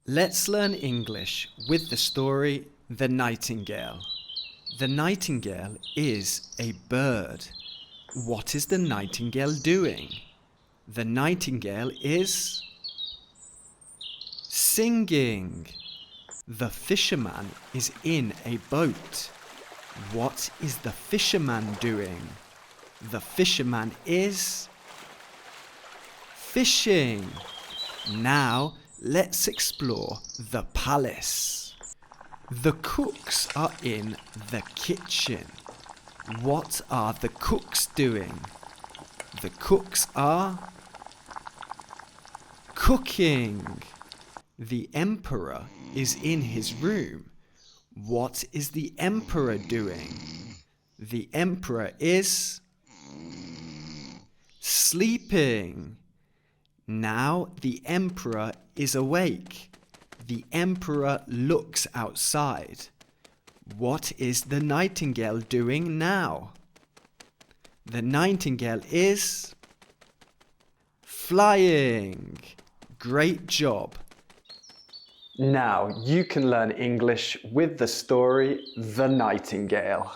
Let's learn English with the story The Nightingale. The nightingale is a bird. What is the nightingale doing? The nightingale is singing. The fisherman is in a boat. What is the fisherman doing? The fisherman is fishing. Now let's explore the palace. The cooks are in the kitchen. What are the cooks doing? The cooks are cooking. The emperor is in his room. What is the emperor doing? The emperor is sleeping. Now the emperor is awake. The emperor looks outside. What is the nightingale doing now? The nightingale is flying. Great job. Now you can learn English with the story The Nightingale.